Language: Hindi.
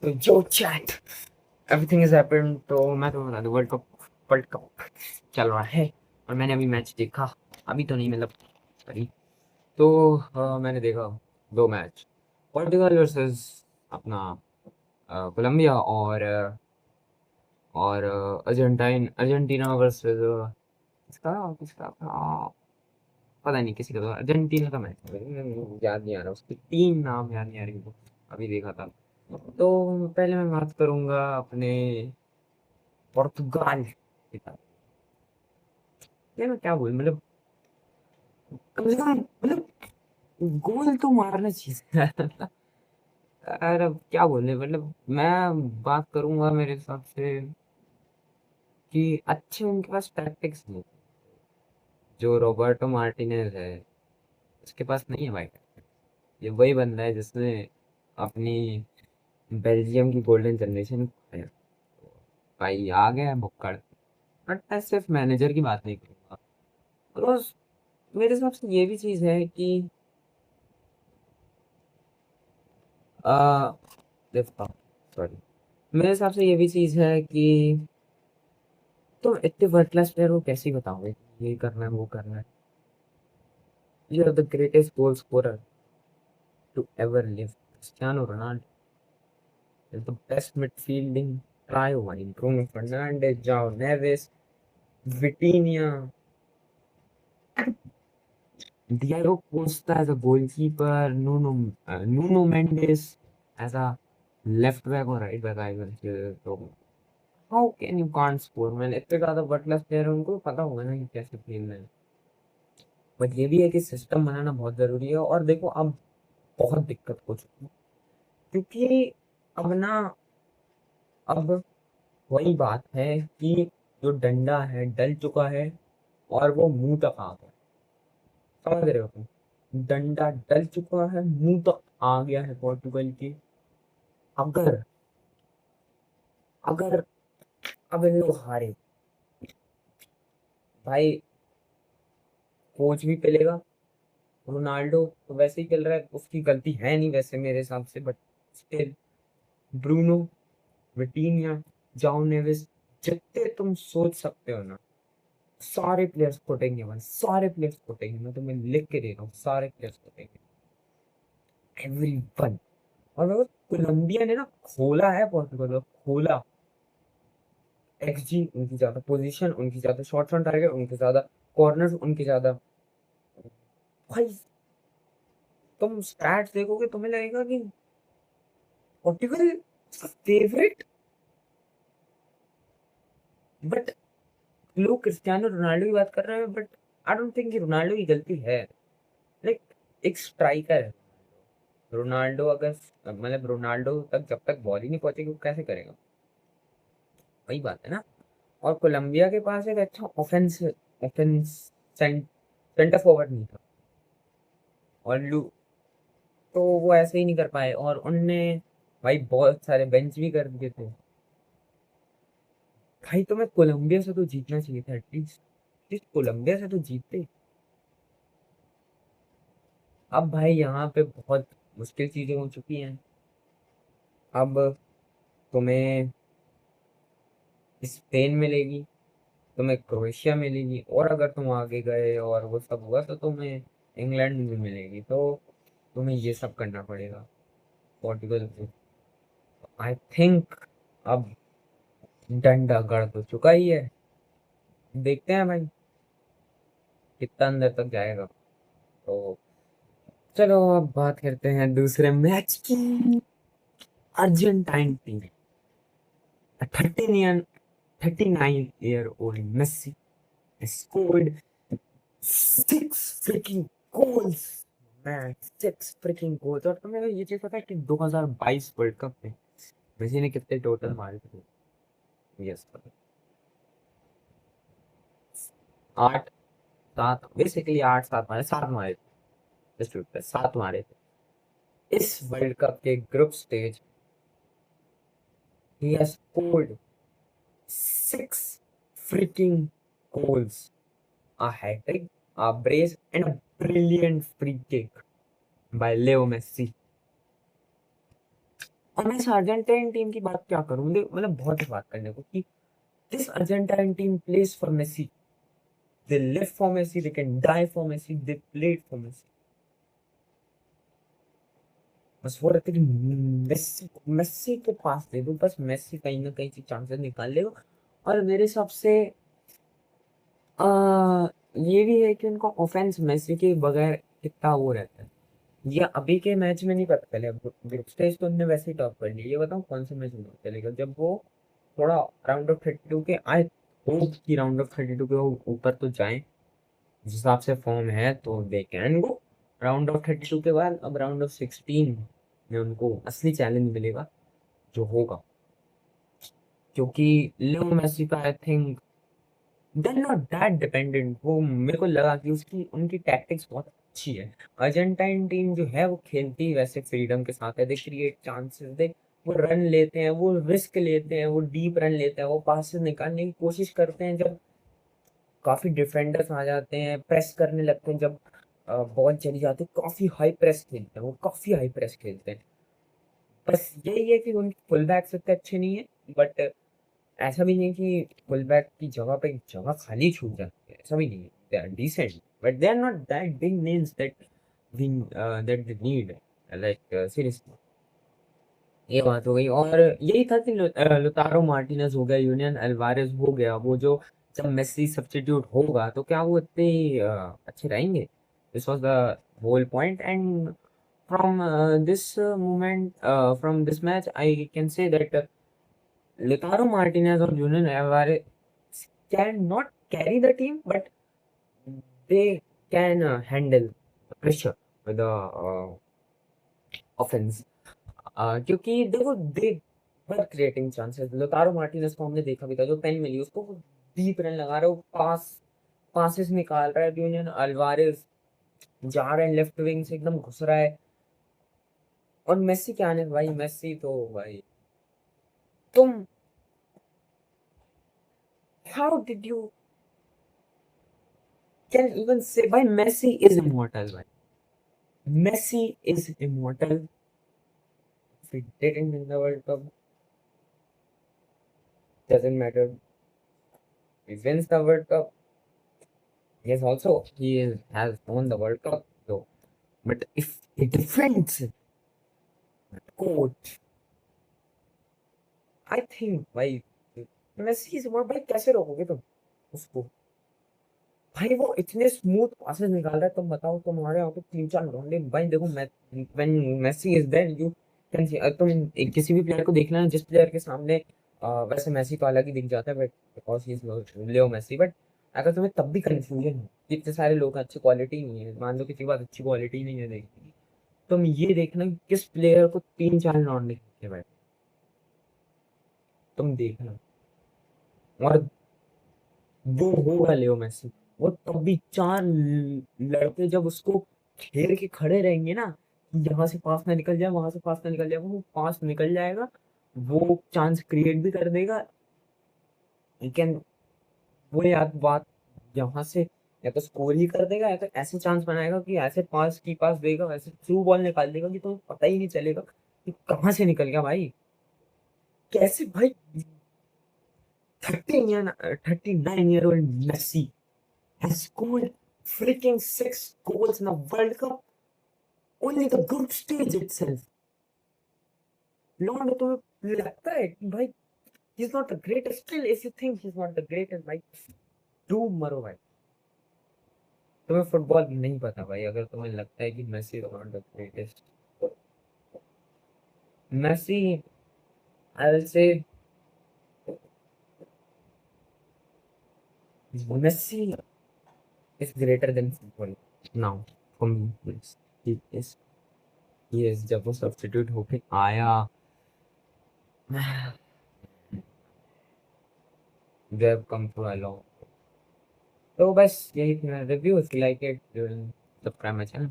तो जो चैट एवरीथिंग इज हैपेंड। तो मैं तो बता दूं, वर्ल्ड कप चल रहा है और मैंने अभी मैच देखा। अभी तो नहीं, मतलब करीब। तो मैंने देखा दो मैच, पोर्टुगल वर्सेस अपना कोलंबिया, और अर्जेंटीना वर्सेस किसका किसका था, पता नहीं किसी का, तो अर्जेंटीना का मैच याद नहीं आ रहा, उसके तीन नाम याद नहीं आ रही मुझको। अभी देखा था। तो पहले मैं बात करूंगा अपने पुर्तगाल की तरफ। ये मैं क्या बोल, मतलब कम से कम, मतलब गोल तो मारना चाहिए। यार अब क्या बोले, मतलब मैं बात करूंगा मेरे हिसाब से कि अच्छे उनके पास टैक्टिक्स नहीं। जो रॉबर्टो मार्टिनेज है, उसके पास नहीं है भाई। ये वही बंदा है जिसने अपनी बेल्जियम की गोल्डन जनरेशन भाई आ गया है भुक्कड़। बट मैं सिर्फ मैनेजर की बात नहीं करूंगा, रोज। मेरे हिसाब से ये भी चीज है कि आ, सॉरी, मेरे हिसाब से ये भी चीज है कि तुम इतने वर्ल्ड क्लास प्लेयर को कैसे ही बताओगे ये करना है वो करना है। You are the greatest goal scorer to ever live, Cristiano Ronaldo is the best midfielding trio भाई। Bruno Fernandes, Joao Neves, Vitinha, Diego Costa as a goalkeeper, Nuno Mendes as a left back or right back I will say। तो how can you can't score, मैंने इतने ज्यादा वर्ल्ड क्लास प्लेयर है, उनको पता होगा ना कि कैसे खेलना है। बट ये भी है कि सिस्टम बनाना बहुत जरूरी है। और देखो अब बहुत दिक्कत हो चुकी है, क्योंकि अब ना, अब वही बात है कि जो डंडा है डल चुका है और वो मुंह तक आ गया। समझ रहे हो तुम, डंडा डल चुका है, मुंह तक आ गया है पोर्टुगल की। अगर अगर अब इन लोग हारे भाई, कोच भी पिलेगा। रोनाल्डो तो वैसे ही खेल रहा है, उसकी गलती है नहीं वैसे मेरे हिसाब से, बट स्टिल ब्रूनो, विटीनिया, जाओ नेवेस, जितने तुम सोच सकते हो ना, सारे प्लेयर्स फुटेंगे भाई, सारे प्लेयर्स फुटेंगे। मैं तुम्हें लिख के दे रहा हूँ, सारे प्लेयर्स फुटेंगे, एवरीवन। और अगर कोलंबिया ने ना खोला है पोर्टुगल को, खोला, एक्सजी उनकी ज्यादा, पोजीशन उनकी ज्यादा, शॉट्स ऑन टारगेट उनके ज्यादा, कॉर्नर्स उनके ज्यादा। भाई तुम स्टैट्स देखोगे तुम्हें लगेगा कि पोर्टुगल फेवरेट। बट लोग क्रिस्टियानो रोनाल्डो की बात कर रहे हैं, बट आई डोंट थिंक कि रोनाल्डो की गलती है। लाइक एक स्ट्राइकर है रोनाल्डो, अगर मतलब रोनाल्डो तक जब तक बॉल ही नहीं पहुंचेगी वो कैसे करेगा। वही बात है ना। और कोलंबिया के पास एक अच्छा ऑफेंस सेंटर फॉरवर्ड नहीं था, और तो वो ऐसे ही नहीं कर पाए, और उनने भाई बहुत सारे बेंच भी कर दिए थे। भाई तुम्हें कोलंबिया से तो जीतना चाहिए था एटलीस्ट, एटलीस्ट कोलंबिया से तो जीतते। अब भाई यहाँ पे बहुत मुश्किल चीजें हो चुकी हैं। अब तुम्हें स्पेन मिलेगी, तुम्हें क्रोएशिया मिलेगी, और अगर तुम आगे गए और वो सब हुआ तो तुम्हें इंग्लैंड भी मिलेगी। तो तुम्हें ये सब करना पड़ेगा पोर्टुगल को। आई थिंक अब डंडा गड़ तो चुका ही है, देखते हैं भाई कितना अंदर तक जाएगा। तो चलो अब बात करते हैं दूसरे मैच की। Argentine team, 39 year old Messi scored 6 freaking goals, man, 6 freaking goals। और तुम्हें ये चीज पता है कि 2022 वर्ल्ड कप में मेसी ने कितने टोटल मारे थे? यस, पता। 8 7, बेसिकली 8 7 मारे, 7 मारे थे, just to be precise, 7 मारे थे इस वर्ल्ड कप के group stage. He has scored 6 freaking goals, a hat trick, a brace, and a brilliant free kick by Leo Messi। और मैं इस अर्जेंटाइन टीम की बात क्या करूँ, मतलब बहुत बात करने को कि this Argentine team plays for Messi, they live for Messi, they can die for Messi, they played for Messi. बस वो रहते कि मेसी मेसी के पास दे दो, बस मेसी कहीं ना कहीं से चांसेस निकाल लेगा। और मेरे हिसाब से ये भी है कि उनका ऑफेंस मेसी के बगैर कितना वो रहता है। ये अभी के मैच में नहीं पता चले, ग्रुप स्टेज तो उनने वैसे ही टॉप कर लिया। ये बताओ कौन सा मैच उनको चलेगा जब वो थोड़ा राउंड ऑफ 32 के आए, होप की राउंड ऑफ 32 के वो ऊपर तो जाए। जिस हिसाब से फॉर्म है तो they can go round of 32 के बाद। अब राउंड ऑफ 16 में उनको असली चैलेंज मिलेगा जो होगा, क्योंकि लियो मेसी का I think they not that dependent. वो मेरे को लगा कि उसकी उनकी टैक्टिक्स बहुत अच्छी है। अर्जेंटाइन टीम जो है वो खेलती वैसे फ्रीडम के साथ है, दे क्रिएट चांसेस, दे वो रन लेते हैं, वो रिस्क लेते हैं, वो डीप रन लेते हैं, वो पास से निकालने की कोशिश करते हैं जब काफी डिफेंडर्स आ जाते हैं, प्रेस करने लगते हैं जब बॉल चली जाती है, काफी हाई प्रेस खेलते हैं, वो काफी हाई प्रेस खेलते हैं। बस यही है कि उनके फुल बैक्स इतने अच्छे नहीं है, बट ऐसा भी नहीं है कि फुल बैक की जगह पे जगह खाली छूट जाती है, ऐसा भी नहीं है। They are decent but they are not that big names that we that they need, like seriously. ये बात हो गई। और यही था कि लुतारो मार्टिनेज हो गया, यूलियन अल्वारेज हो गया, वो जो जब मेसी सब्स्टिट्यूट होगा तो क्या वो इतने अच्छे रहेंगे? This was the whole point. And from this moment, from this match I can say that Lautaro Martinez or Julian Alvarez can not carry the team, but they can handle the pressure with the offense. क्योंकि देखो they were creating chances. Lautaro Martinez को हमने देखा भी था, जो पेन मिली उसको डीप रन लगा रहा है, वो पासेस निकाल रहा है। यूनियन अल्वारेज जा रहे हैं लेफ्ट विंग से, एकदम घुस रहा है। और मेसी क्या आने भाई, मेसी तो भाई तुम how did you can even से भाई मेसी इज इमॉर्टल भाई, Messi is immortal. If he didn't win the World Cup, doesn't matter. He wins the World Cup. Has won the World Cup though. But if he defends coach, I think भाई मेसी इज इमॉर्टल। भाई कैसे रोकोगे तुम उसको? भाई वो इतने स्मूथ पासेस निकाल रहा है, तुम बताओ तुम्हारे यहाँ पे तीन चार लौंडे। भाई देखो when Messi is there you can see, तुम किसी भी प्लेयर को देख लेना जिस प्लेयर के सामने वैसे मेसी तो अलग ही दिख जाता है, but because he is Leo Messi. But अगर तुम्हें तब भी कंफ्यूजन है, इतने सारे लोग हैं, अच्छी क्वालिटी नहीं है, मान लो किसी के पास अच्छी क्वालिटी नहीं है देखने की, तुम ये देखना कि किस प्लेयर को तीन चार लौंडे दिखे भाई, तुम देखना। और वो होगा लियो मेसी, वो तब भी चार लड़के जब उसको घेर के खड़े रहेंगे ना, यहाँ से पास ना निकल जाए, वहां से पास ना निकल जाए, वो पास निकल जाएगा, वो चांस क्रिएट भी कर देगा। लेकिन वो याद बात, यहाँ से या तो स्कोर ही कर देगा, या तो ऐसे चांस बनाएगा कि ऐसे पास की पास देगा, वैसे थ्रू बॉल निकाल देगा कि तुम्हें पता ही नहीं चलेगा कि कहाँ से निकल गया भाई। कैसे भाई 39-year-old Messi has scored freaking 6 goals in a World Cup, only the group stage itself. Law and तुम्हें लगता है कि भाई he is not the greatest? Still if you think he's not the greatest भाई, डूब मरो भाई। तुम्हें फुटबॉल नहीं पता भाई अगर तुम्हें लगता है कि Messi is not the greatest. Messi, I will say Messi is greater than football now for me. Yes. Yes. Yes, जब वो सब्स्टिट्यूट होके आया, they have come through a long। तो बस यही थी मेरा review. If you like it subscribe my channel.